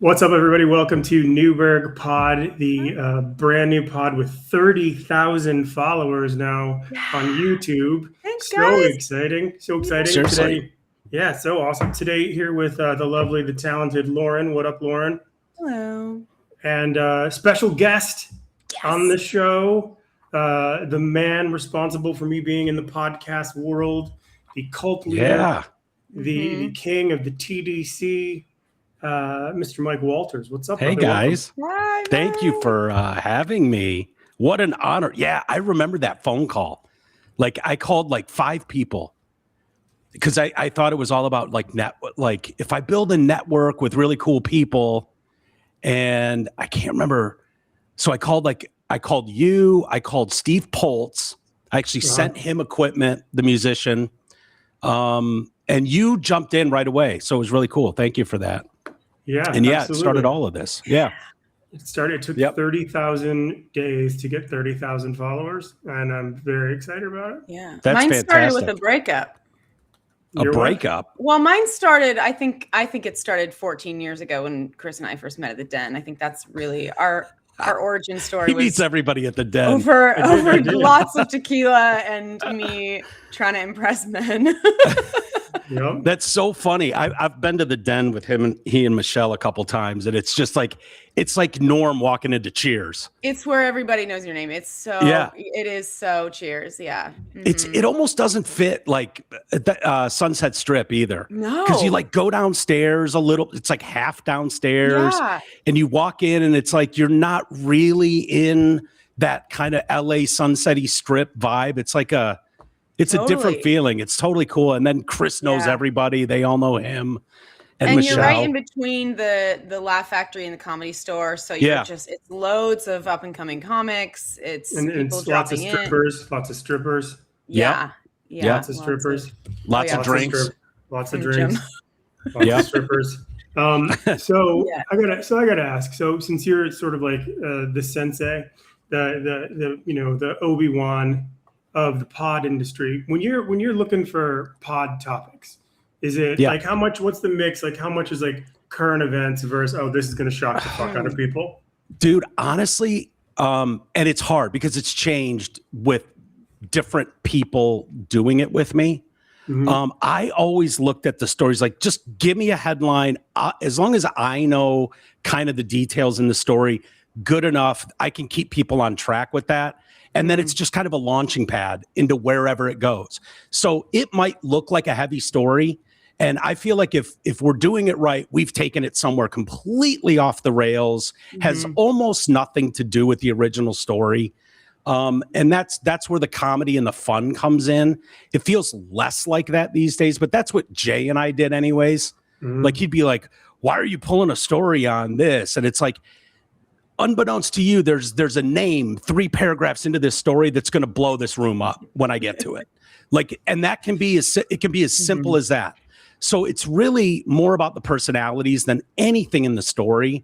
What's up, everybody? Welcome to Newberg Pod, the brand new pod with 30,000 followers now on YouTube. Thanks, so guys. exciting. So exciting. Seriously. Today. Yeah, so awesome. Today here with the lovely, the talented Lauren. What up, Lauren? Hello. And special guest on the show, the man responsible for me being in the podcast world, the cult leader, the king of the TDC, Mr. Mike Walters. What's up? Hey, brother? guys. Hi, Thank you for having me. What an honor. Yeah, I remember that phone call. Like, I called like 5 people because I thought it was all about like if I build a network with really cool people, and I can't remember. So I called you, I called Steve Poltz. I actually sent him equipment, the musician. And you jumped in right away. So it was really cool. Thank you for that. Yeah. And yeah, absolutely. it started all of this. Yeah. It took 30,000 days to get 30,000 followers, and I'm very excited about it. Yeah. That's mine fantastic. started with a breakup. A breakup. Well, mine started, I think it started 14 years ago when Chris and I first met at the Den. I think that's really our origin story. He meets everybody at the Den. Over lots of tequila and me trying to impress men. Yep. That's so funny. I've been to the Den with him and he and Michelle a couple times, and it's just like Norm walking into Cheers. It's where everybody knows your name. It is so Cheers. Yeah. Mm-hmm. It almost doesn't fit like Sunset Strip either. No. Because you like go downstairs a little, it's like half downstairs, and you walk in and it's like you're not really in that kind of LA Sunset-y Strip vibe. It's like it's a different feeling. It's totally cool. And then Chris knows everybody. They all know him. And Michelle. You're right in between the Laugh Factory and the Comedy Store. So it's loads of up and coming comics. It's people dropping in. Lots of strippers. Yeah. Lots of strippers. Lots of drinks. Lots of drinks. Lots of strippers. So I gotta ask. So since you're sort of like the sensei, the Obi-Wan of the pod industry, when you're looking for pod topics, is it like what's the mix? Like how much is like current events versus this is gonna shock the fuck out of people? Dude, honestly, and it's hard because it's changed with different people doing it with me. Mm-hmm. I always looked at the stories like, just give me a headline. As long as I know kind of the details in the story good enough, I can keep people on track with that. And then it's just kind of a launching pad into wherever it goes. So it might look like a heavy story. And I feel like if we're doing it right, we've taken it somewhere completely off the rails, has almost nothing to do with the original story. And that's where the comedy and the fun comes in. It feels less like that these days, but that's what Jay and I did anyways. Like he'd be like, why are you pulling a story on this? And it's like, unbeknownst to you, there's a name 3 paragraphs into this story that's going to blow this room up when I get to it. Like, and that can be as simple as that. So it's really more about the personalities than anything in the story.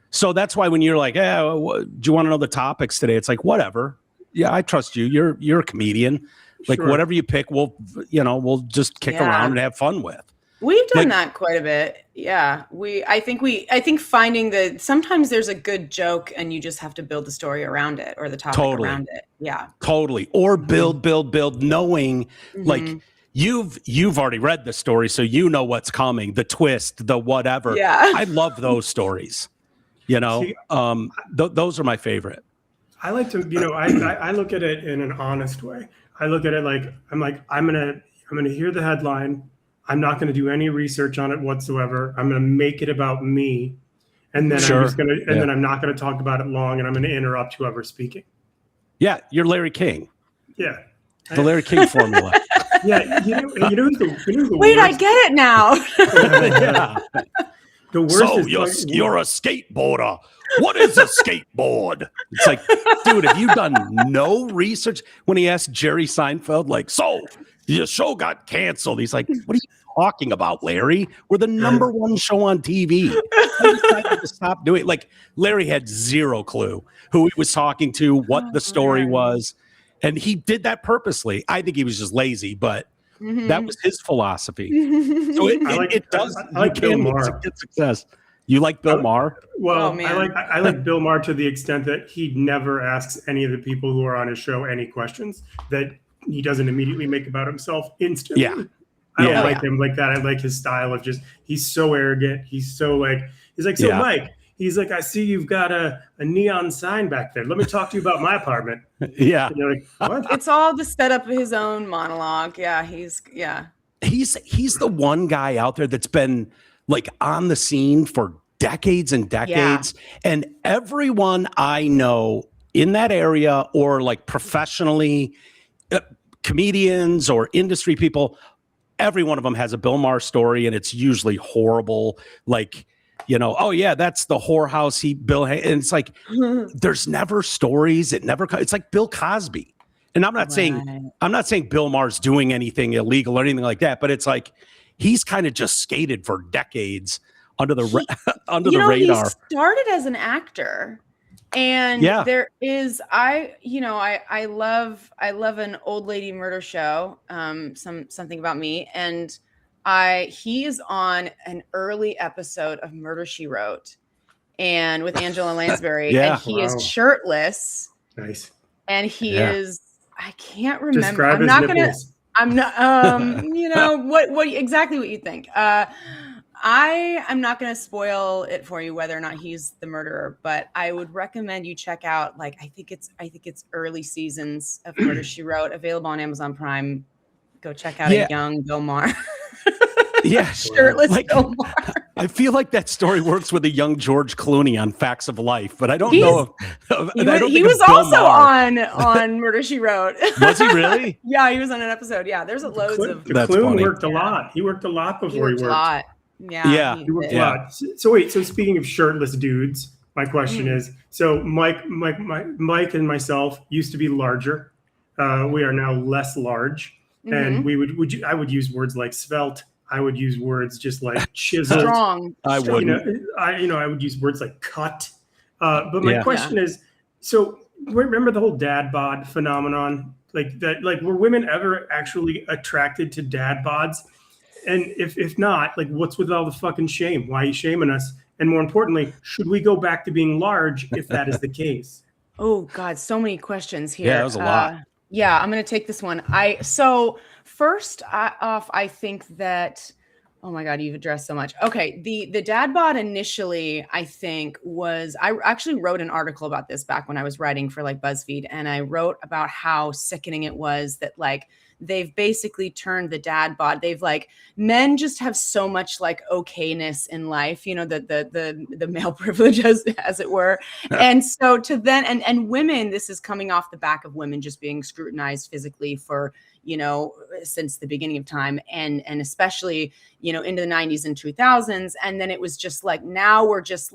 So that's why when you're like, do you want to know the topics today? It's like, whatever. Yeah, I trust you. You're a comedian. Like whatever you pick, we'll just kick around and have fun with. We've done that quite a bit. Yeah. I think finding sometimes there's a good joke and you just have to build the story around it or the topic around it. Yeah. Totally. Or build, knowing like you've already read the story, so you know what's coming, the twist, the whatever. Yeah. I love those stories. Those are my favorite. I like to, I look at it in an honest way. I look at it like, I'm gonna hear the headline. I'm not going to do any research on it whatsoever. I'm going to make it about me, and then then I'm not going to talk about it long, and I'm going to interrupt whoever's speaking. Yeah, you're Larry King. Yeah, the Larry King formula. Yeah, who's the Wait, worst? I get it now. The worst is you're a skateboarder. What is a skateboard? It's like, dude, have you done no research? When he asked Jerry Seinfeld, like, so your show got canceled. He's like, what are you talking about, Larry? We're the number 1 show on TV. I decided to stop doing it. Like, Larry had zero clue who he was talking to, what the story was. And he did that purposely. I think he was just lazy, but that was his philosophy. So it does. I like Bill Maher. Get success. You like Bill Maher? Well, Oh, man. I like Bill Maher to the extent that he never asks any of the people who are on his show any questions that he doesn't immediately make about himself instantly. Yeah. I don't Yeah. like him like that. I like his style of just, he's so arrogant. He's like, so Yeah. Mike, he's like, I see you've got a neon sign back there. Let me talk to you about my apartment. Yeah. And you're like, what? It's all the setup of his own monologue. Yeah, he's He's the one guy out there that's been like on the scene for decades and decades. And everyone I know in that area or like professionally, comedians or industry people, every one of them has a Bill Maher story, and it's usually horrible. Like, oh yeah, that's the whorehouse and it's like, there's never stories. It's like Bill Cosby. And I'm not saying Bill Maher's doing anything illegal or anything like that, but it's like, he's kind of just skated for decades under the radar. He started as an actor. And there is, I love an old lady murder show, something about me. And he is on an early episode of Murder, She Wrote, and with Angela Lansbury, and he is shirtless. Nice. And he is, I can't remember. Describe his nipples. I'm not, what exactly what you think. I'm not going to spoil it for you whether or not he's the murderer, but I would recommend you check out, I think it's early seasons of Murder, She Wrote, available on Amazon Prime. Go check out a young Bill Maher. Yeah. Shirtless Bill Maher. I feel like that story works with a young George Clooney on Facts of Life, but I don't know. He was also on Murder, She Wrote. Was he really? Yeah, he was on an episode. Yeah, there's loads of. Clooney worked a lot. He worked a lot before he worked. A lot. Yeah. He worked a lot. So speaking of shirtless dudes, my question is: so Mike and myself used to be larger. We are now less large, and I would use words like svelte. I would use words just like chiseled. Strong. I would. I would use words like cut. But my question is: so remember the whole dad bod phenomenon? Like that? Like, were women ever actually attracted to dad bods? And if not, like, what's with all the fucking shame? Why are you shaming us? And more importantly, should we go back to being large if that is the case? Oh God, so many questions here. Yeah, that was a lot. Yeah, I'm going to take this one. First off, I think that, oh my God, you've addressed so much. Okay, the dad bod initially, I think I actually wrote an article about this back when I was writing for BuzzFeed, and I wrote about how sickening it was that they've basically turned the dad bod. They've men just have so much okayness in life, the male privilege as it were. And so and women, this is coming off the back of women just being scrutinized physically for, since the beginning of time, and especially, into the 90s and 2000s. And then it was just now we're just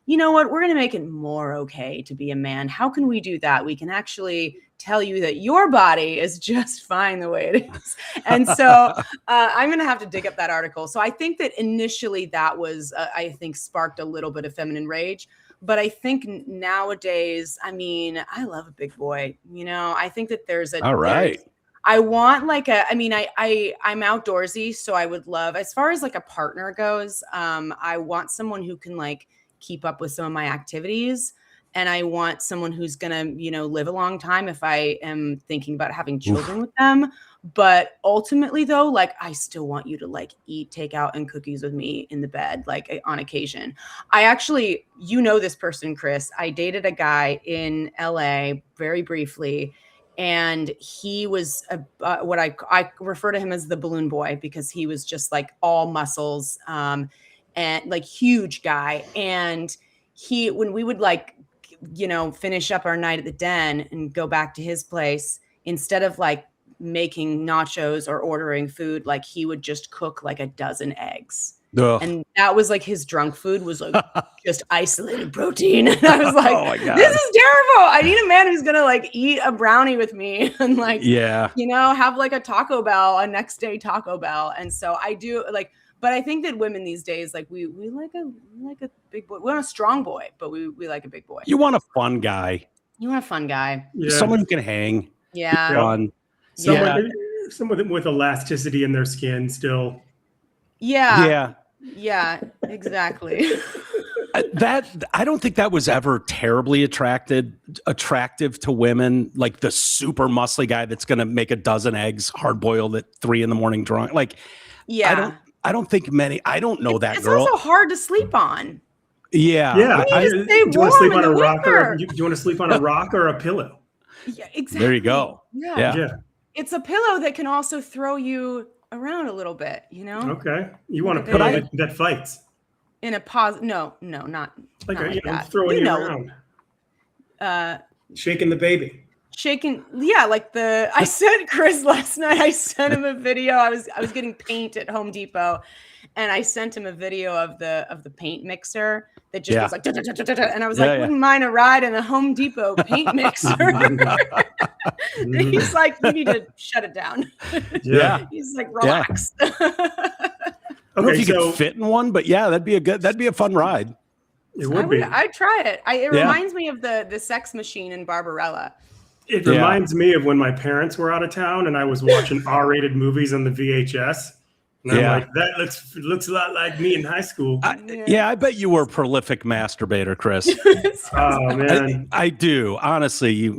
you know what, we're going to make it more okay to be a man. How can we do that? We can actually tell you that your body is just fine the way it is. And so I'm going to have to dig up that article. So I think that initially that was, sparked a little bit of feminine rage. But I think nowadays, I love a big boy. I think that there's a... All right. I want I'm outdoorsy, so I would love, as far as a partner goes, I want someone who can keep up with some of my activities. And I want someone who's going to, live a long time if I am thinking about having children with them. But ultimately, though, I still want you to eat takeout and cookies with me in the bed, on occasion. I actually, this person, Chris. I dated a guy in LA very briefly. And he was what I refer to him as the balloon boy, because he was just all muscles and huge guy. And when we would finish up our night at the Den and go back to his place, instead of making nachos or ordering food, he would just cook a dozen eggs. Ugh. And that was his drunk food was just isolated protein. And I was oh my God, this is terrible. I need a man who's gonna eat a brownie with me and have a Taco Bell, a next day Taco Bell. And so I do but I think that women these days, we like a big boy. We want a strong boy, but we like a big boy. You want a fun guy. You want a fun guy. Yeah. Someone who can hang. Yeah. Fun. Someone with elasticity in their skin still. Yeah. Yeah. Yeah, exactly. That I don't think that was ever terribly attractive to women, like the super muscly guy that's going to make a dozen eggs hard boiled at 3 a.m. drunk. Like, Yeah. I don't think many. I don't know that It's girl. also hard to sleep on. Yeah. Yeah. You need to stay Do you want to sleep warm on in a the rock winter. do you want to sleep on a rock or a pillow? Yeah, exactly. There you go. Yeah. Yeah. It's a pillow that can also throw you around a little bit, you know? Okay. You want a But pillow that fights. In a pause. No, not Like, not like that. throwing you know, around. Shaking the baby. shaking. Yeah, like I sent Chris last night. I sent him a video. I was getting paint at Home Depot, and I sent him a video of the paint mixer that just goes like, da, da, da, da, da, da. And I was like, wouldn't mind a ride in a Home Depot paint mixer. He's like, you need to shut it down. Yeah. He's like, relax. I don't know if you could fit in one, but yeah, that'd be a fun ride. It would be. I'd try it. It reminds me of the sex machine in Barbarella. It reminds me of when my parents were out of town and I was watching R-rated movies on the VHS. And I'm like, that looks a lot like me in high school. I bet you were a prolific masturbator, Chris. Oh man, I do. Honestly,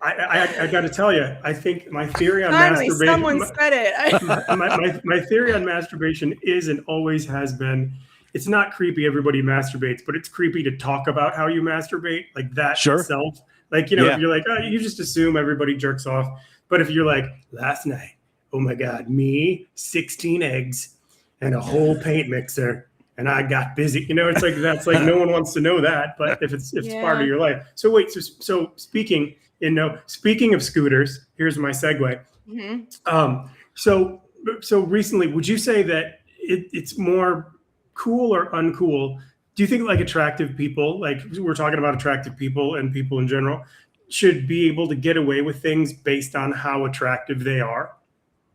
I got to tell you, I think my theory on Finally, masturbation. someone said it. my theory on masturbation is and always has been. It's not creepy. Everybody masturbates, but it's creepy to talk about how you masturbate, like that itself. Like, if you're like, oh, you just assume everybody jerks off. But if you're like, last night, oh my God, me, 16 eggs and a whole paint mixer, and I got busy. It's like, that's like, no one wants to know that. But if it's part of your life. So wait, so speaking of scooters, here's my segue. Mm-hmm. So recently, would you say that it's more cool or uncool? Do you think like attractive people, like we're talking about attractive people and people in general, should be able to get away with things based on how attractive they are?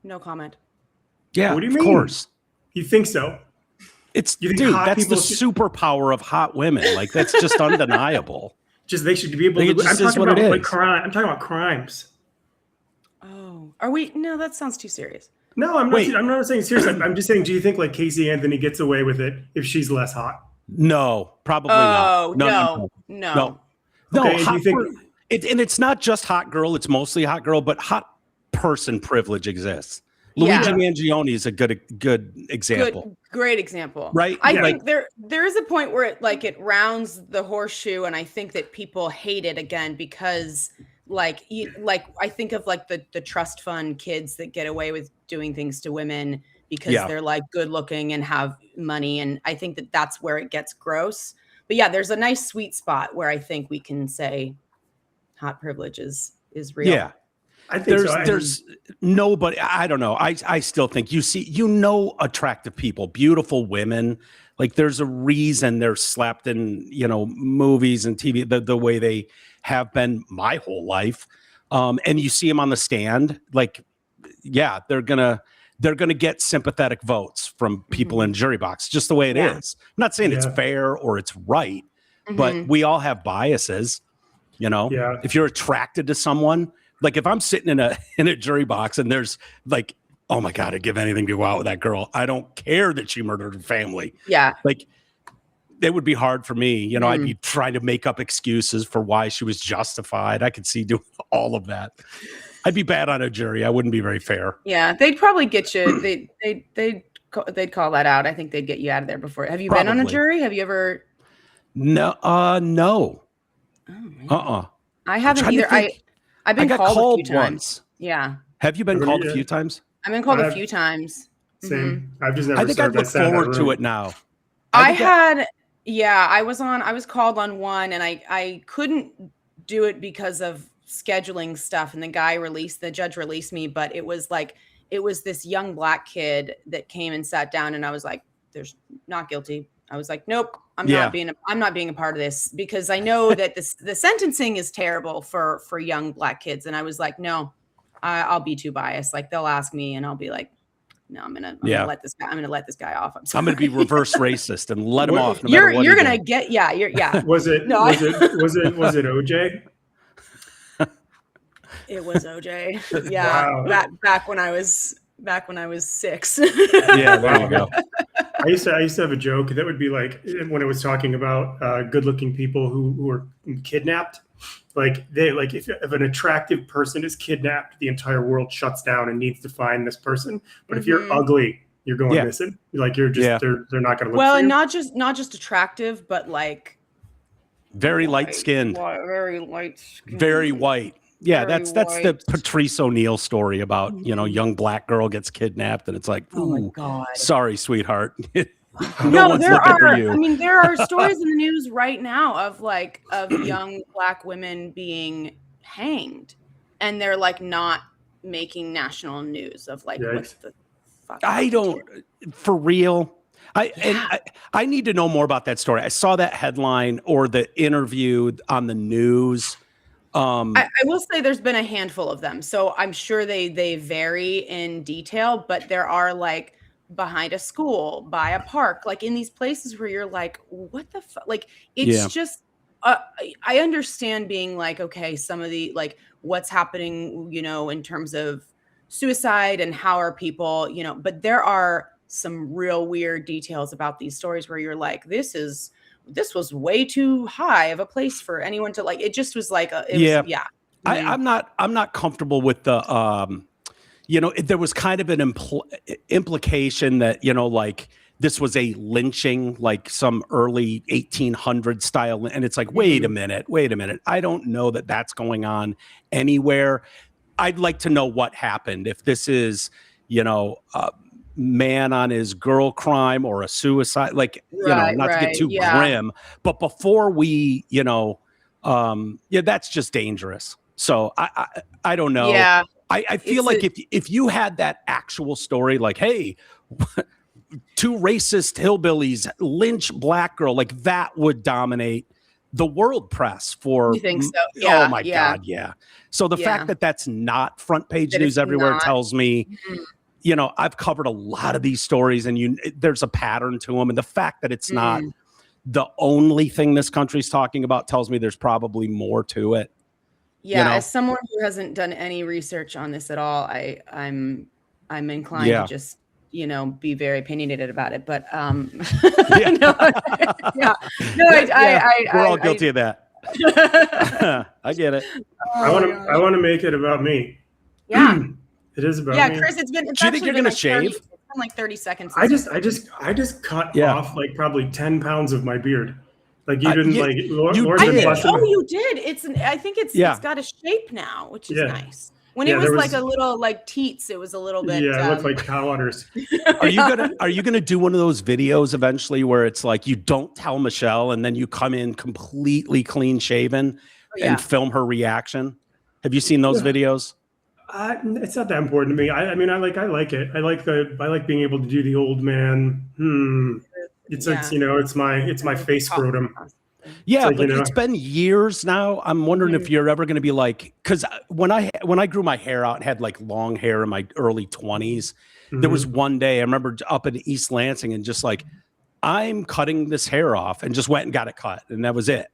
No comment. Yeah, what do you mean? Of course. You think so? That's the superpower of hot women. Like that's just undeniable. Just they should be able to. I'm talking about like crime. I'm talking about crimes. Oh, are we? No, that sounds too serious. No, I'm not. I'm not saying serious. I'm just saying. Do you think like Casey Anthony gets away with it if she's less hot? No, probably not. No. Okay, do you think? It's not just hot girl. It's mostly hot girl, but hot person privilege exists. Luigi Mangione is a good example. Great example. Right? I think there is a point where it rounds the horseshoe, and I think that people hate it again because I think of like the trust fund kids that get away with doing things to women because they're like good looking and have money, and I think that that's where it gets gross. But yeah, there's a nice sweet spot where I think we can say hot privilege is real. Yeah. I think there's nobody. I don't know. I still think attractive people, beautiful women. Like there's a reason they're slapped in movies and TV the way they have been my whole life. And you see them on the stand. Like, they're gonna get sympathetic votes from people in jury box, just the way it is. I'm not saying it's fair or it's right, but we all have biases. If you're attracted to someone. Like if I'm sitting in a jury box and there's like, oh my God, I'd give anything to go out with that girl. I don't care that she murdered her family. Yeah. Like it would be hard for me. I'd be trying to make up excuses for why she was justified. I could see doing all of that. I'd be bad on a jury. I wouldn't be very fair. Yeah. They'd probably get you. They'd call that out. I think they'd get you out of there before. Have you been on a jury? Have you ever? No. No. Oh, I haven't either. I've been called a few times. Once. Yeah. Have you been called a few times? I've been called a few times. Same. I've just never. I think I'd look forward to it now. I was called on one, and I couldn't do it because of scheduling stuff. And the judge released me, but it was this young black kid that came and sat down, and I was like, "There's not guilty." I was like, "Nope, I'm not being a part of this because I know that the sentencing is terrible for young black kids." And I was like, "No, I'll be too biased. Like they'll ask me, and I'll be like, no, I'm gonna let this guy off. I'm going to be reverse racist and let him off. No matter what you're gonna get Was it OJ? It was OJ. Yeah, wow. back when I was 6. Yeah, there you go. I used to have a joke that would be like when it was talking about good-looking people who were kidnapped. Like if an attractive person is kidnapped, the entire world shuts down and needs to find this person. But if you're ugly, you're going missing. Like you're just they're not going to look. Well, for and you. not just attractive, but like very light skinned, very light skinned, very white. Yeah, very that's the white. Patrice O'Neill story about, young black girl gets kidnapped and it's like, Oh my ooh, God. sorry, sweetheart. No, one's there looking for are. you. I mean, there are stories in the news right now of young black women being hanged, and they're like not making national news of like what the fuck. I don't, for real. I need to know more about that story. I saw that headline or the interview on the news. I will say there's been a handful of them, so I'm sure they vary in detail, but there are like behind a school, by a park, like in these places where you're like, what the fuck? Like it's just I understand being like, okay, some of the like what's happening, in terms of suicide and how are people, but there are some real weird details about these stories where you're like, this was way too high of a place for anyone to like. It just was like, I'm not comfortable with the, there was kind of an implication that, like this was a lynching, like some early 1800 style. And it's like, wait a minute. I don't know that that's going on anywhere. I'd like to know what happened. If this is, man on his girl crime or a suicide, like, not to get too grim, but before we, that's just dangerous. So I don't know. Yeah. I feel like if you had that actual story, like, hey, two racist hillbillies lynch black girl, like that would dominate the world press for. You think so? Yeah, oh my God. Yeah. So the fact that that's not front page news everywhere tells me, I've covered a lot of these stories and there's a pattern to them. And the fact that it's not the only thing this country's talking about tells me there's probably more to it. Yeah. As someone who hasn't done any research on this at all, I'm inclined to just, be very opinionated about it. But we're all guilty of that. I get it. I want to make it about me. Yeah. It is about me. Chris, it's do you think you're gonna shave? It's been like 30 seconds. I just cut off like probably 10 pounds of my beard. Like you didn't like. You did. I think it's got a shape now, which is nice. When it was like a little like teats, it was a little bit. Yeah, it looked like cow udders. Are you gonna do one of those videos eventually where it's like you don't tell Michelle and then you come in completely clean shaven and film her reaction? Have you seen those videos? It's not that important to me. I mean, I like it. I like being able to do the old man. It's it's my face scrotum. Yeah, like, but it's been years now. I'm wondering if you're ever going to be like, because when I grew my hair out and had like long hair in my early 20s, there was one day I remember up in East Lansing and just like, I'm cutting this hair off and just went and got it cut. And that was it.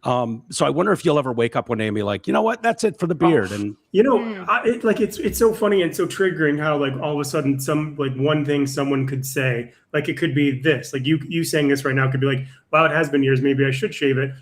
So I wonder if you'll ever wake up one day and be like, you know what, that's it for the beard. And it's so funny and so triggering how like all of a sudden some like one thing someone could say, like it could be this, like you saying this right now could be like, wow, it has been years, maybe I should shave it.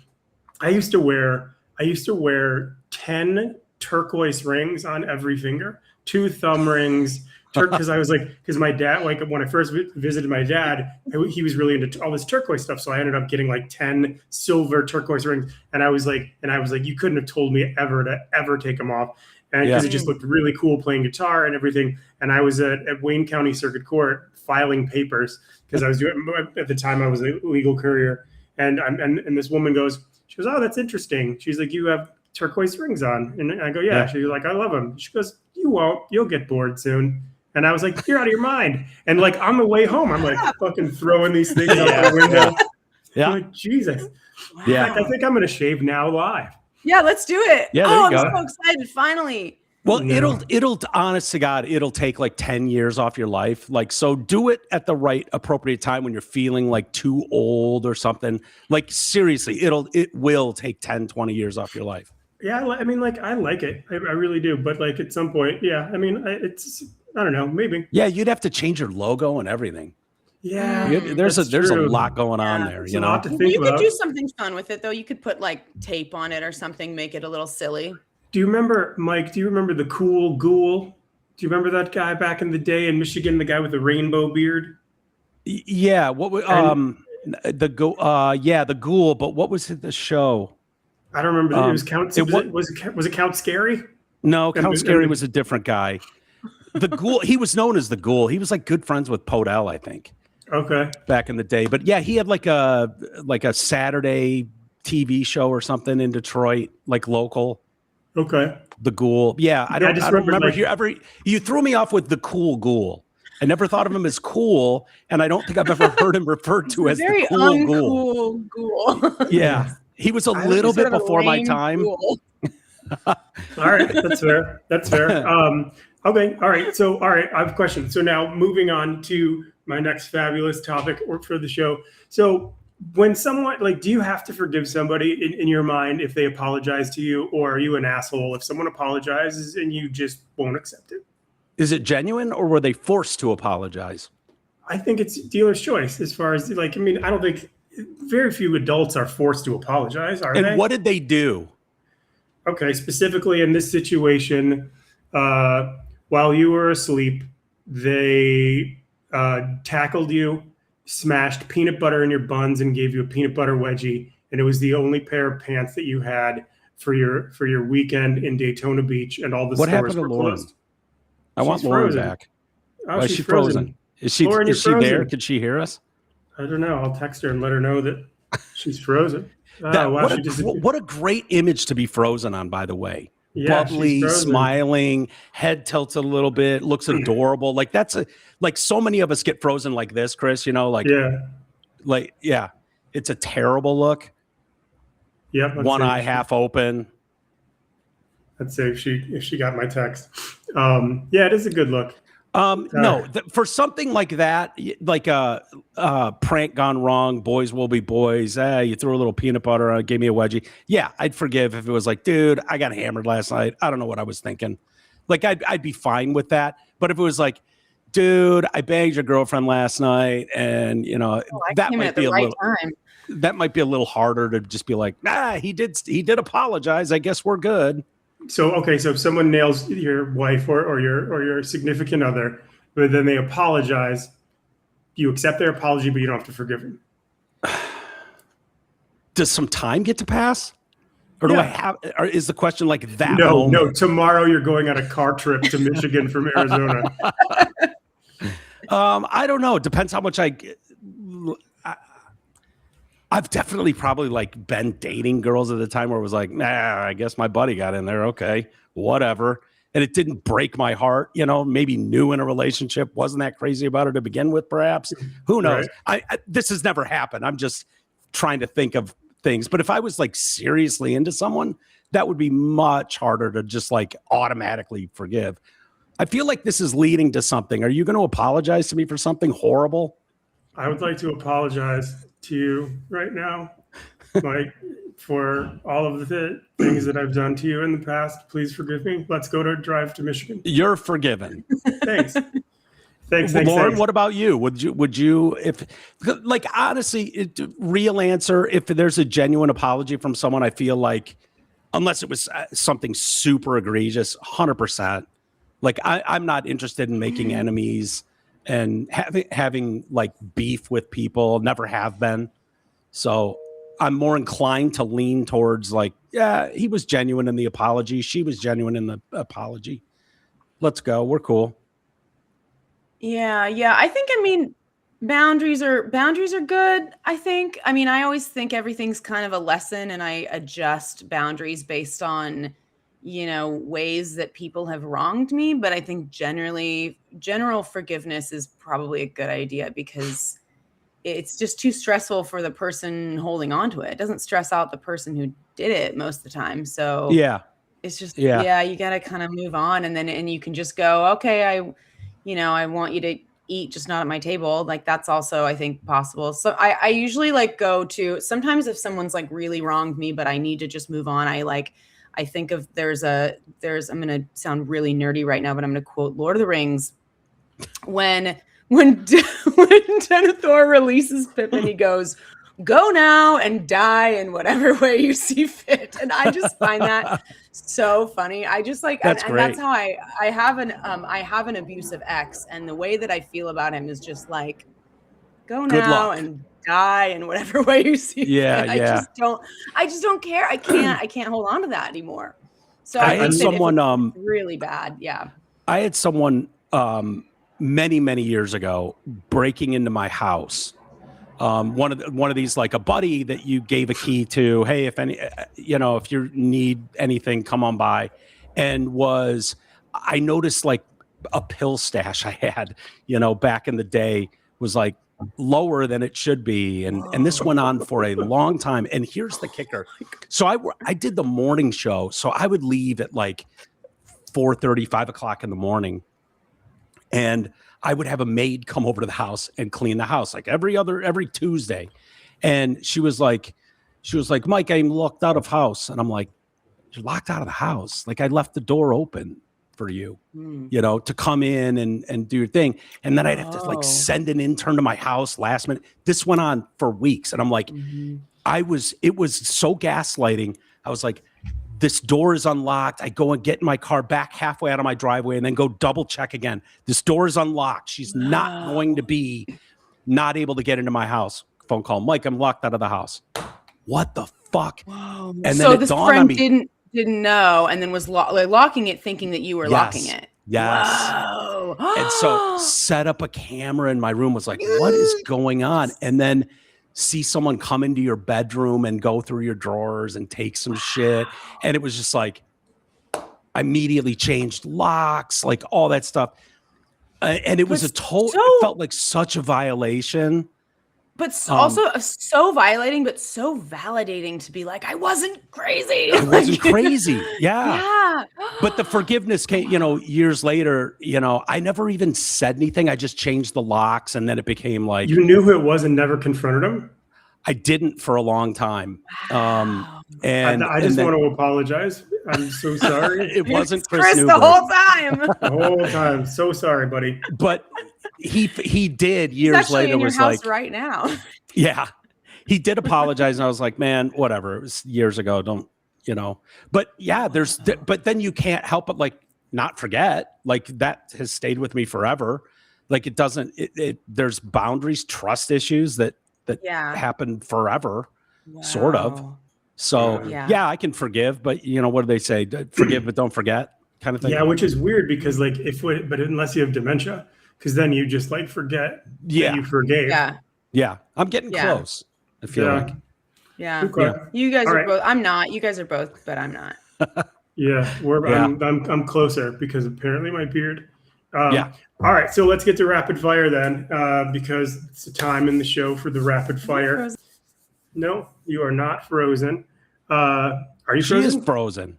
I used to wear 10 turquoise rings on every finger, 2 thumb rings, because my dad, like when I first visited my dad, he was really into all this turquoise stuff. So I ended up getting like 10 silver turquoise rings. And I was like, you couldn't have told me ever to take them off. And because it just looked really cool playing guitar and everything. And I was at Wayne County Circuit Court filing papers because I was doing, at the time I was a legal courier. And this woman she goes, oh, that's interesting. She's like, you have turquoise rings on. And I go, yeah. She's like, I love them. She goes, you won't, you'll get bored soon. And I was like, you're out of your mind. And like on the way home, I'm like fucking throwing these things out the window. Yeah. I'm like, Jesus. Yeah. I think I'm going to shave now live. Yeah, let's do it. Yeah, I'm so excited. Finally. Well, it'll honest to God, it'll take like 10 years off your life. Like, so do it at the right appropriate time when you're feeling like too old or something. Like seriously, it will take 10, 20 years off your life. Yeah. I mean, like, I like it. I really do. But like at some point, I mean, I don't know, maybe. Yeah, you'd have to change your logo and everything. Yeah, There's that's a true. lot going on Yeah. there, It's you a know. lot to think You could about. do something fun with it though. You could put like tape on it or something, make it a little silly. Do you remember, Mike? Do you remember the Cool Ghoul? Do you remember that guy back in the day in Michigan, the guy with the rainbow beard? Yeah, what was the ghoul, but what was the show? I don't remember. It was Count. it Was it Count Scary? No, And Count the- Scary and the- was a different guy. The ghoul, he was known as the ghoul. He was like good friends with Podell, I think, Okay. back in the day. But yeah, he had like a Saturday TV show or something in Detroit, like local. Okay. The Ghoul. Yeah, I don't remember like- you threw me off with the Cool Ghoul. I never thought of him as cool, and I don't think I've ever heard him referred to as Very the Cool Ghoul. uncool ghoul. Yeah, he was a little bit Sort of a before my lame time. ghoul. All right, that's fair. That's fair. Okay, all right. So, all right, I have a question. So now moving on to my next fabulous topic for the show. So when someone do you have to forgive somebody in your mind if they apologize to you, or are you an asshole if someone apologizes and you just won't accept it? Is it genuine, or were they forced to apologize? I think it's dealer's choice as far as I don't think very few adults are forced to apologize, are And they? what did they do? Okay, specifically in this situation, while you were asleep, they tackled you, smashed peanut butter in your buns, and gave you a peanut butter wedgie. And it was the only pair of pants that you had for your weekend in Daytona Beach, and all the What stores happened to were Lauren? closed. I want She's Lauren frozen. back. Oh, Why is she's she frozen? Is she Lauren, is you're she there? frozen. Could she hear us? I don't know. I'll text her and let her know that she's frozen. Oh, That- wow, what, she a, disappeared. what a great image to be frozen on, by the way. Yeah, she's Bubbly, frozen. smiling, head tilts a little bit, looks adorable. Like so many of us get frozen like this, Chris, you know, Yeah. it's a terrible look. Yep. One eye half open. Let's see if she got my text. Yeah, it is a good look. No, for something like that, like a prank gone wrong, boys will be boys. You threw a little peanut butter on, gave me a wedgie. Yeah, I'd forgive if it was like, dude, I got hammered last night. I don't know what I was thinking. Like, I'd be fine with that. But if it was like, dude, I banged your girlfriend last night, and that might be time. That might be a little harder to just be like, nah, he did apologize. I guess we're good. So okay, so if someone nails your wife or your significant other, but then they apologize, you accept their apology, but you don't have to forgive them. Does some time get to pass? Or do Yeah. I have, or is the question like that? No. Tomorrow you're going on a car trip to Michigan from Arizona. I don't know. It depends how much I've definitely probably like been dating girls at the time where it was like, nah, I guess my buddy got in there. Okay, whatever. And it didn't break my heart, maybe new in a relationship, wasn't that crazy about it to begin with, perhaps. Who knows? Right. This has never happened. I'm just trying to think of things. But if I was like seriously into someone, that would be much harder to just like automatically forgive. I feel like this is leading to something. Are you going to apologize to me for something horrible? I would like to apologize to you right now, Mike, for all of the things that I've done to you in the past. Please forgive me. Let's go to drive to Michigan. You're forgiven. Thanks. Thanks. Lauren, what about you? Would you, if like, honestly, real answer, if there's a genuine apology from someone, I feel like, unless it was something super egregious, 100%. Like I'm not interested in making enemies and having like beef with people. Never have been. So I'm more inclined to lean towards like, yeah, he was genuine in the apology. She was genuine in the apology. Let's go. We're cool. Yeah. I mean, boundaries are good. I always think everything's kind of a lesson, and I adjust boundaries based on, ways that people have wronged me. But I think general forgiveness is probably a good idea, because it's just too stressful for the person holding on to it. It doesn't stress out the person who did it most of the time. So yeah, it's just, you got to kind of move on, and you can just go, okay, I want you to eat, just not at my table. Like, that's also, I think, possible. So I usually like go to, sometimes if someone's like really wronged me, but I need to just move on, I think of there's I'm going to sound really nerdy right now, but I'm going to quote Lord of the Rings. When when Denethor releases Pippin, he goes, "Go now and die in whatever way you see fit." And I just find that so funny. I just like, That's and great. that's how I have an abusive ex, and the way that I feel about him is just like, go Good now luck. and die in whatever way you see Yeah, fit. yeah. I just don't care. I can't hold on to that anymore. So I I had think that someone, if it's really bad. Yeah. I had someone many years ago breaking into my house. One of these, like a buddy that you gave a key to. Hey, if you need anything, come on by. And I noticed like a pill stash I had, back in the day was like lower than it should be, and this went on for a long time. And here's the kicker: so I did the morning show, so I would leave at like 4:30, 5 o'clock in the morning, and I would have a maid come over to the house and clean the house like every Tuesday. And she was like, "Mike, I'm locked out of house." And I'm like, "You're locked out of the house? Like I left the door open for you, to come in and do your thing." And then I'd have to like send an intern to my house last minute. This went on for weeks. And I'm like, it was so gaslighting. I was like, this door is unlocked. I go and get in my car back halfway out of my driveway and then go double check again. This door is unlocked. She's not going to be not able to get into my house. Phone call, "Mike, I'm locked out of the house." What the fuck? Whoa. And so then this it dawned friend on me. didn't know, and then was locking it, thinking that you were locking it. Yes. Whoa. And so set up a camera in my room, was like, what is going on? And then see someone come into your bedroom and go through your drawers and take some shit. And it was just like, I immediately changed locks, like all that stuff. And it was it felt like such a violation. But also so violating, but so validating to be like, I wasn't crazy. I wasn't crazy. Yeah. Yeah. But the forgiveness came, years later, I never even said anything. I just changed the locks, and then it became like, You knew who it was and never confronted him? I didn't for a long time. And I just want to apologize. I'm so sorry. It wasn't Chris Newberg. the whole time. The whole time. So sorry, buddy. But he did years He's later in your was house like, right now. yeah, he did apologize. And I was like, man, whatever. It was years ago. Don't, but yeah, but then you can't help but like not forget, like that has stayed with me forever. Like it doesn't, there's boundaries, trust issues that happen forever, sort of. So yeah, I can forgive, but what do they say? Forgive, but don't forget, kind of thing. Yeah, which is weird because like but unless you have dementia, because then you just like forget that you forgave. Yeah. I'm getting close. I feel like. Yeah. Okay. You guys All are right. both. I'm not. You guys are both, but I'm not. Yeah, I'm closer because apparently my beard. Yeah. All right, so let's get to rapid fire then, because it's the time in the show for the rapid fire. No, you are not frozen. Are you frozen? She is frozen.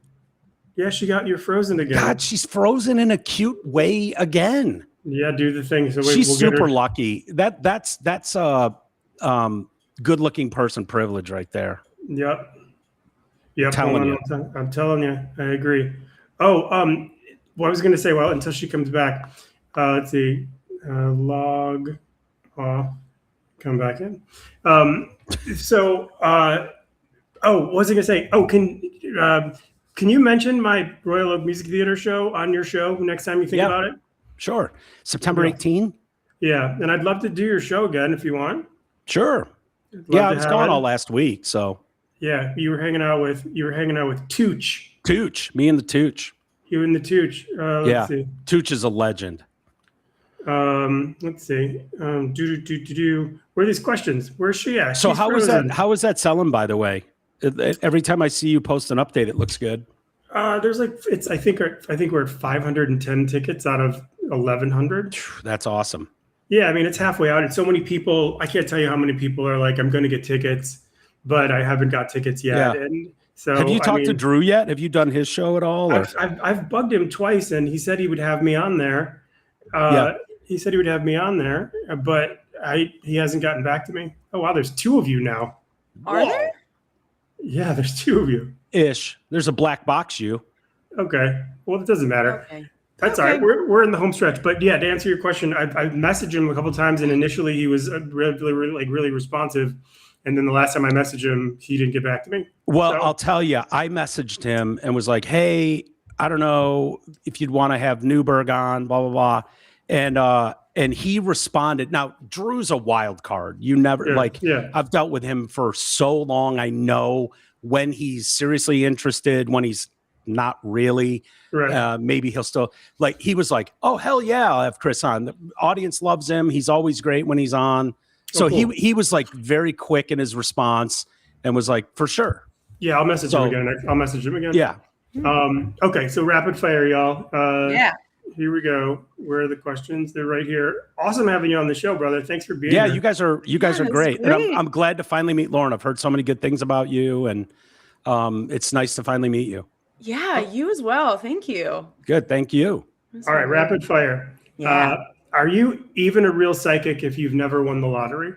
Yeah, you're frozen again. God, she's frozen in a cute way again. Yeah, do the thing. So She's we'll super lucky. That's good looking person privilege right there. Yep. Telling you. I'm telling you. I agree. Oh, what I was going to say, until she comes back, let's see. Log off. Come back in. What was I going to say? Oh, can you mention my Royal Oak Music Theater show on your show next time you think about it? Sure. September 18. Yeah, and I'd love to do your show again if you want. Sure. I was gone all last week, so. Yeah, you were hanging out with Tooch. Tooch, me and the Tooch. You and the Tooch. Let's see. Tooch is a legend. Let's see. Where are these questions? Where's she at? So She's how frozen. was that selling, by the way? Every time I see you post an update, it looks good. There's like I think we're at 510 tickets out of 1,100. That's awesome. Yeah, I mean it's halfway out. It's so many people. I can't tell you how many people are like, I'm going to get tickets, but I haven't got tickets yet. Yeah. And so have you talked to Drew yet? Have you done his show at all? I've bugged him twice, and he said he would have me on there. He said he would have me on there, but he hasn't gotten back to me. Oh wow, there's two of you now. Are there? Yeah, there's two of you. Ish. There's a black box you. Okay. Well, it doesn't matter. Okay. That's all right. We're in the home stretch, but yeah, to answer your question, I messaged him a couple times, and initially he was really responsive, and then the last time I messaged him, he didn't get back to me. Well, I'll tell you, I messaged him and was like, "Hey, I don't know if you'd want to have Newberg on, blah blah blah," and he responded. Now, Drew's a wild card. You never I've dealt with him for so long. I know when he's seriously interested, when he's not really. Right. Maybe he'll still he was like, "Oh hell yeah, I'll have Chris on." The audience loves him. He's always great when he's on. So cool. he was like very quick in his response and was like, "For sure." Yeah, I'll message him again. I'll message him again. Yeah. Okay, so rapid fire, y'all. Here we go. Where are the questions? They're right here. Awesome having you on the show, brother. Thanks for being here. Yeah, you guys are great. And I'm glad to finally meet Lauren. I've heard so many good things about you, and it's nice to finally meet you. Yeah, you as well. Thank you. Good. Thank you. All right, rapid fire. Yeah. Are you even a real psychic if you've never won the lottery?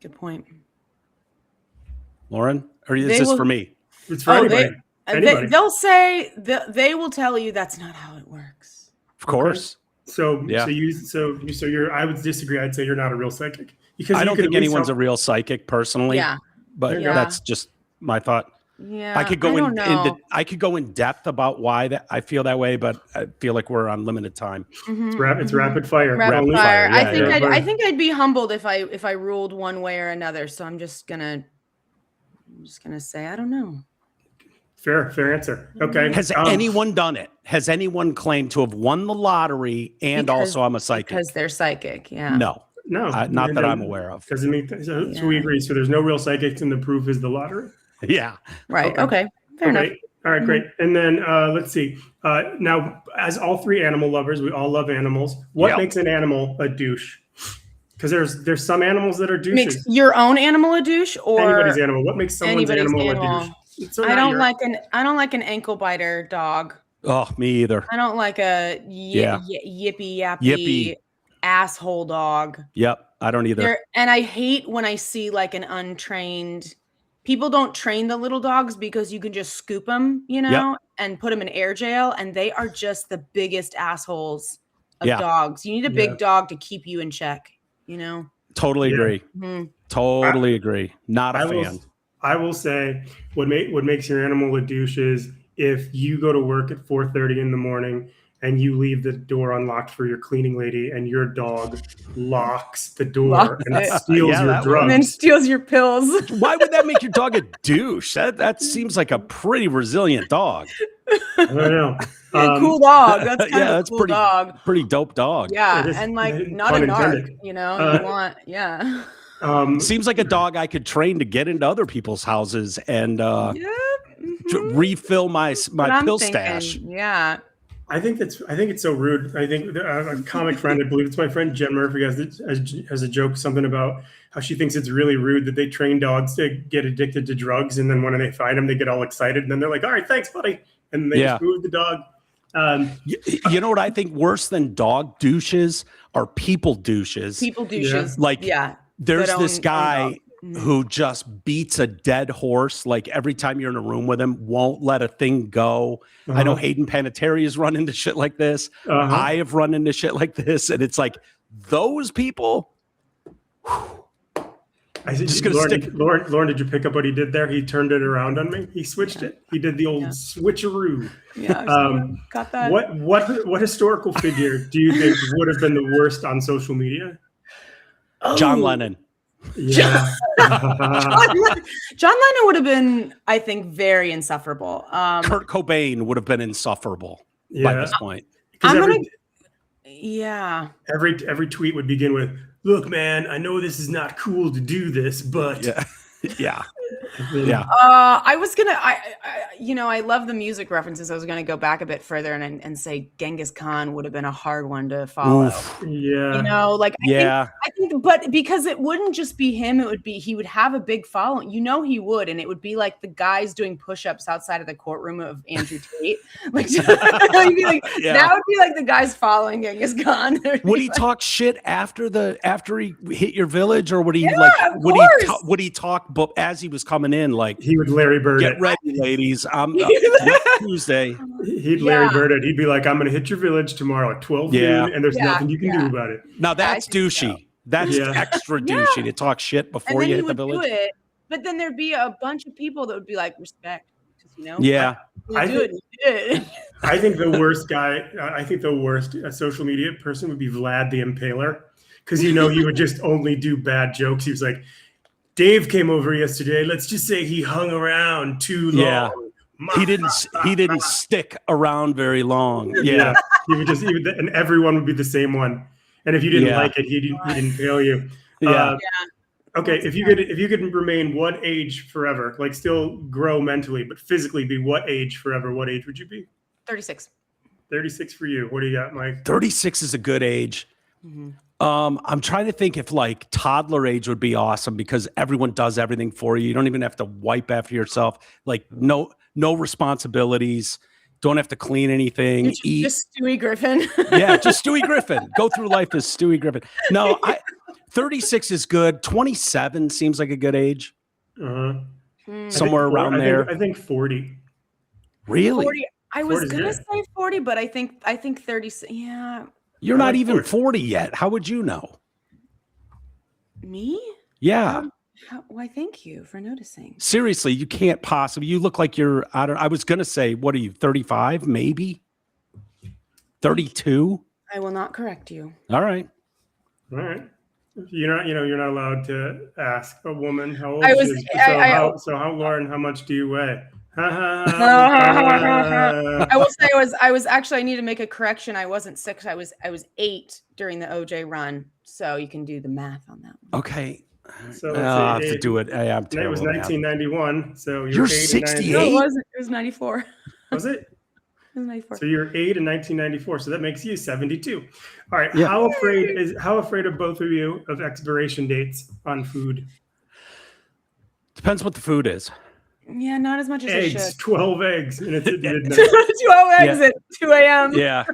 Good point. Lauren, or is this for me? It's for anybody. They'll say they will tell you that's not how it works. Of course. Okay. So you're. I would disagree. I'd say you're not a real psychic because I don't think anyone's a real psychic personally. Yeah. But that's just my thought. Yeah. I could go in depth about why I feel that way, but I feel like we're on limited time. Mm-hmm. It's rapid fire. Rapid fire. Yeah, I think I'd be humbled if I ruled one way or another. So I'm just gonna say I don't know. Fair answer. Okay. Has anyone done it? Has anyone claimed to have won the lottery and also I'm a psychic? Because they're psychic. Yeah. No. Not that I'm aware of. So we agree. So there's no real psychics, and the proof is the lottery. Yeah. Right. Okay. Fair enough. All right. Great. And then let's see. Now, as all three animal lovers, we all love animals. What makes an animal a douche? Because there's some animals that are douches. Makes your own animal a douche, or anybody's animal? What makes someone's animal a douche? I don't like an ankle biter dog. Oh, me either. I don't like a yippy yappy asshole dog. Yep, I don't either. And I hate when I see like an untrained. People don't train the little dogs because you can just scoop them, and put them in air jail, and they are just the biggest assholes of dogs. You need a big dog to keep you in check, Totally agree. Mm-hmm. Totally agree. Not a fan. I will say what makes your animal a douche is if you go to work at 4:30 in the morning and you leave the door unlocked for your cleaning lady and your dog locks the door and steals your drugs. And then steals your pills. Why would that make your dog a douche? That seems like a pretty resilient dog. I don't know. Cool dog. That's kind of a cool dog. Pretty dope dog. Yeah, and like not a narc, you want, seems like a dog I could train to get into other people's houses and refill my pill stash. Yeah. I think it's so rude. I think a comic friend, I believe it's my friend Jen Murphy, has a joke, something about how she thinks it's really rude that they train dogs to get addicted to drugs, and then when they find them, they get all excited, and then they're like, "All right, thanks, buddy," and they just move the dog. You know what I think worse than dog douches are people douches. People douches, There's this guy who just beats a dead horse. Like every time you're in a room with him, won't let a thing go. I know Hayden Panettiere has run into shit like this. I have run into shit like this. And it's like those people. Lauren, did you pick up what he did there? He turned it around on me. He switched it. He did the old switcheroo. Yeah, got that. What historical figure do you think would have been the worst on social media? John Lennon. Yeah. John Lennon would have been, I think, very insufferable. Kurt Cobain would have been insufferable by this point. Every tweet would begin with, "Look, man, I know this is not cool to do this, but..." Yeah. I was gonna, I love the music references. I was gonna go back a bit further and say Genghis Khan would have been a hard one to follow. Oof. Yeah, I think, but because it wouldn't just be him, he would have a big following. He would, and it would be like the guys doing push-ups outside of the courtroom of Andrew Tate. Like, that would be like the guys following Genghis Khan. Would he talk shit after he hit your village, or would he would he talk as he was coming coming in like, he would Larry Bird get it. ready, ladies. Next Tuesday. He'd Larry Bird it. He'd be like, I'm going to hit your village tomorrow at 12 noon, and there's nothing you can do about it. Now that's douchey. So. That's extra douchey to talk shit before you hit the village. Do it, but then there'd be a bunch of people that would be like, respect. You know? Yeah. I think the worst guy, I think the worst social media person would be Vlad the Impaler, because he would just only do bad jokes. He was like, Dave came over yesterday. Let's just say he hung around too long. Yeah. He didn't stick around very long. Yeah. He would and everyone would be the same one. And if you didn't like it, he'd impale you. Yeah. Okay, if you could remain one age forever, like still grow mentally, but physically be what age forever? What age would you be? 36. 36 for you. What do you got, Mike? 36 is a good age. Mm-hmm. I'm trying to think if like toddler age would be awesome because everyone does everything for you. You don't even have to wipe after yourself. Like no responsibilities. Don't have to clean anything. Eat. Just Stewie Griffin. Yeah, just Stewie Griffin. Go through life as Stewie Griffin. No, 36 is good. 27 seems like a good age. Somewhere around there. I think 40. Really? 40. I was gonna say 40, but I think 30. Yeah. You're not even 40 yet. How would you know? Me? Yeah. Why, thank you for noticing. Seriously, you can't possibly. You look like you're. I was gonna say, what are you? 35, maybe. 32. I will not correct you. All right. You're not allowed to ask a woman how old she is. Lauren, how much do you weigh? I will say I need to make a correction. I wasn't 6. I was 8 during the OJ run. So you can do the math on that one. Okay. So I have to do it. I'm terrible. It was 1991. So you're 68. No, it wasn't. It was 94. Was it? It was 94. So you're 8 in 1994. So that makes you 72. All right. Yeah. How afraid are both of you of expiration dates on food? Depends what the food is. Yeah, not as much as eggs. It should. 12 eggs, and it's at midnight. 12 eggs at 2 a.m. Yeah,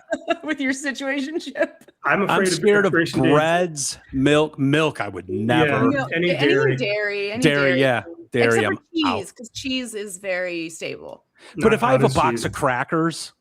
with your situationship. I'm scared of breads, milk. I would never. Any dairy. Yeah, dairy. Except for cheese, because cheese is very stable. But if I have a box of crackers,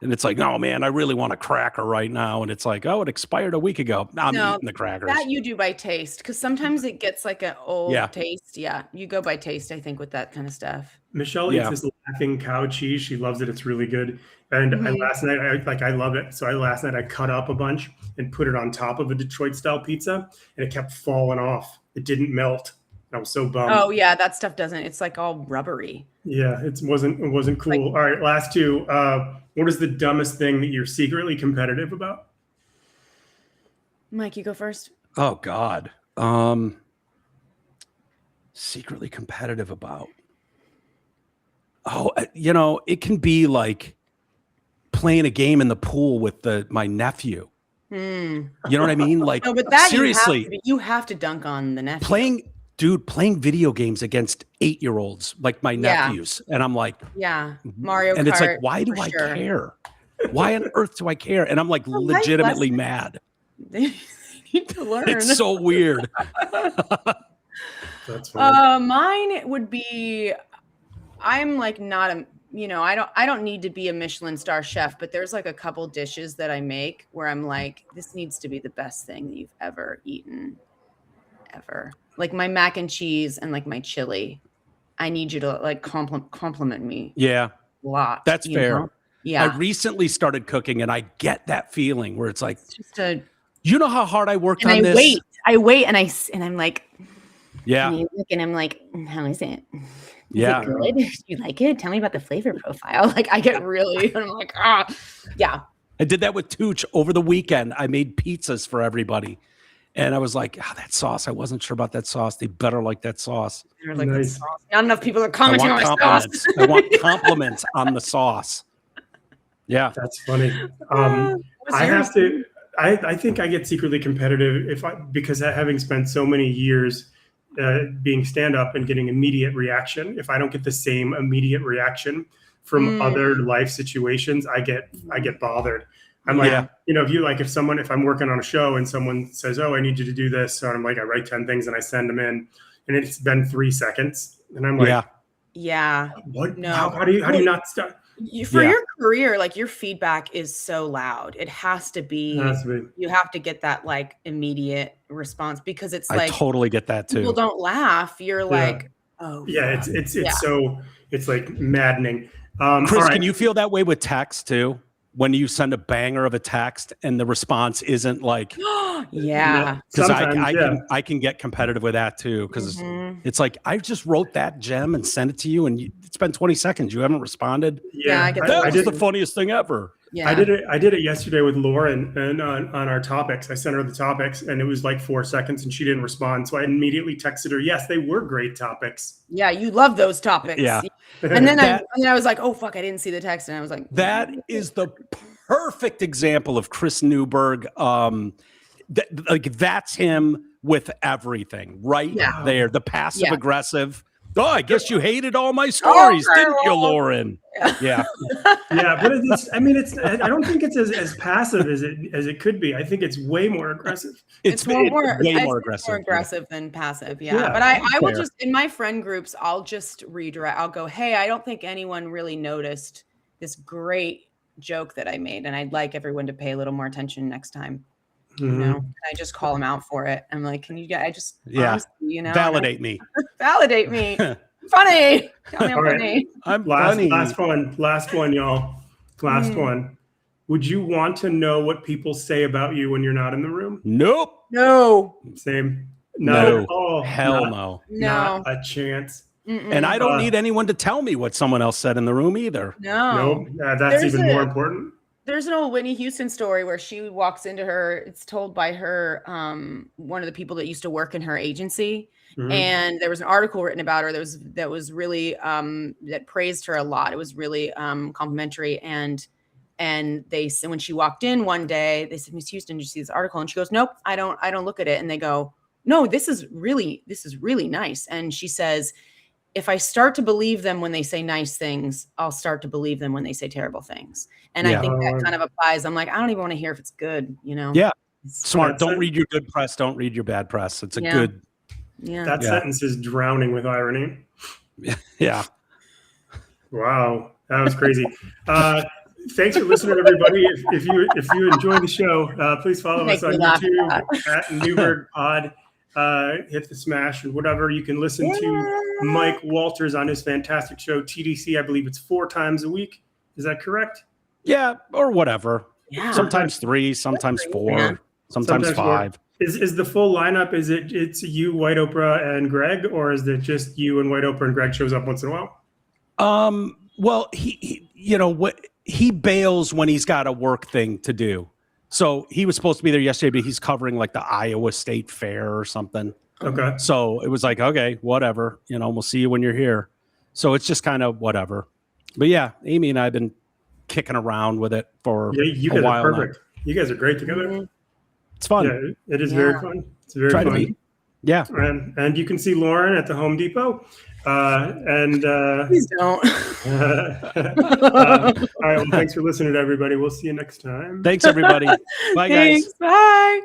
and it's like, no, man, I really want a cracker right now, and it's like, oh, it expired a week ago. I'm eating the crackers. That you do by taste, because sometimes it gets like an old taste. Yeah, you go by taste, I think, with that kind of stuff. Michelle eats this laughing cow cheese. She loves it. It's really good. And last night, I love it. So last night I cut up a bunch and put it on top of a Detroit style pizza, and it kept falling off. It didn't melt. I was so bummed. Oh yeah, that stuff doesn't. It's like all rubbery. Yeah, it wasn't cool. All right, last two. What is the dumbest thing that you're secretly competitive about? Mike, you go first. Oh God. Secretly competitive about. Oh, it can be like playing a game in the pool with my nephew. You know what I mean? Like, no, but that seriously, you have to dunk on the nephew. Playing video games against 8-year-olds, like my nephews. And I'm like, Mario Kart. And it's like, why do I care? Why on earth do I care? And I'm like legitimately mad. They need to learn. It's so weird. That's funny. Mine would be, I'm like not a, I don't need to be a Michelin star chef, but there's like a couple dishes that I make where I'm like, this needs to be the best thing that you've ever eaten, ever. Like my mac and cheese and like my chili. I need you to like compliment me. Yeah. A lot. That's fair. Know? Yeah. I recently started cooking and I get that feeling where it's like, you know how hard I worked on this? I wait and I'm like, yeah. And I'm like, how is it? Yeah. Is it good? Do you like it? Tell me about the flavor profile. Like I get really, I'm like, yeah. I did that with Tooch over the weekend. I made pizzas for everybody. And I was like, that sauce. I wasn't sure about that sauce. They better like that sauce. They're like, nice. Sauce. Not enough people are commenting on my sauce. I want compliments on the sauce. Yeah. That's funny. I think I get secretly competitive because having spent so many years being stand-up and getting immediate reaction, if I don't get the same immediate reaction from other life situations, I get bothered. I'm like, if I'm working on a show and someone says, oh, I need you to do this. So I'm like, I write 10 things and I send them in and it's been 3 seconds And I'm like, yeah. what? No. How do you not start? For your career, like your feedback is so loud. It has to be. You have to get that like immediate response because it's like I totally get that too. People don't laugh. You're like, oh yeah, it's so it's like maddening. Chris, can you feel that way with text too? When you send a banger of a text and the response isn't like, yeah, because I can get competitive with that too. Because it's like, I just wrote that gem and sent it to you and it's been 20 seconds. You haven't responded. Yeah, I get that was the funniest thing ever. Yeah. I did it yesterday with Lauren and on our topics. I sent her the topics and it was like 4 seconds and she didn't respond. So I immediately texted her, yes, they were great topics. Yeah, you love those topics. Yeah. And then I was like, oh fuck, I didn't see the text. And I was like, that is the perfect example of Chris Newberg. That's him with everything right there. The passive aggressive. Oh, I guess you hated all my stories, didn't you, Lauren? Yeah. Yeah, but I don't think it's as passive as it could be. I think it's way more aggressive. It's way more aggressive. More aggressive than passive. Yeah. But I will just, in my friend groups, I'll just redirect. I'll go, hey, I don't think anyone really noticed this great joke that I made. And I'd like everyone to pay a little more attention next time. You know, and I just call them out for it. I'm like, can you guys just honestly, validate me. Validate me. Funny. Tell me I'm funny. I'm funny. Last one, y'all. Last one. Would you want to know what people say about you when you're not in the room? Nope. No. Same. Not at all. Hell no. Not a chance. And I don't need anyone to tell me what someone else said in the room either. No. That's even more important. There's an old Whitney Houston story where she walks into it's told by her, one of the people that used to work in her agency. And there was an article written about her that was really, that praised her a lot. It was really complimentary. And they said, when she walked in one day, they said, Miss Houston, did you see this article? And she goes, nope, I don't look at it. And they go, no, this is really nice. And she says, if I start to believe them when they say nice things, I'll start to believe them when they say terrible things. And I think that kind of applies. I'm like, I don't even want to hear if it's good, you know? Yeah. Smart. Don't read your good press. Don't read your bad press. It's a good. Yeah. That sentence is drowning with irony. Yeah. Wow. That was crazy. Thanks for listening, everybody. If you enjoy the show, please follow us on YouTube at Newberg Pod. Hit the smash and whatever. You can listen to Mike Walters on his fantastic show TDC. I believe it's 4 times a week. Is that correct? Yeah, or whatever. Yeah. Sometimes 3, sometimes 4, sometimes 5. Is the full lineup? It's you, White Oprah, and Greg, or is it just you and White Oprah and Greg shows up once in a while? Well, he bails when he's got a work thing to do. So he was supposed to be there yesterday, but he's covering like the Iowa State Fair or something. Okay. So it was like, okay, whatever. We'll see you when you're here. So it's just kind of whatever. But yeah, Amy and I have been kicking around with it for you guys a while are perfect. Now. You guys are great together. It's fun. Yeah, it is very fun. It's very fun. To be. Yeah. And you can see Lauren at the Home Depot. Please don't. All right. Well, thanks for listening, everybody. We'll see you next time. Thanks, everybody. Bye, guys. Bye.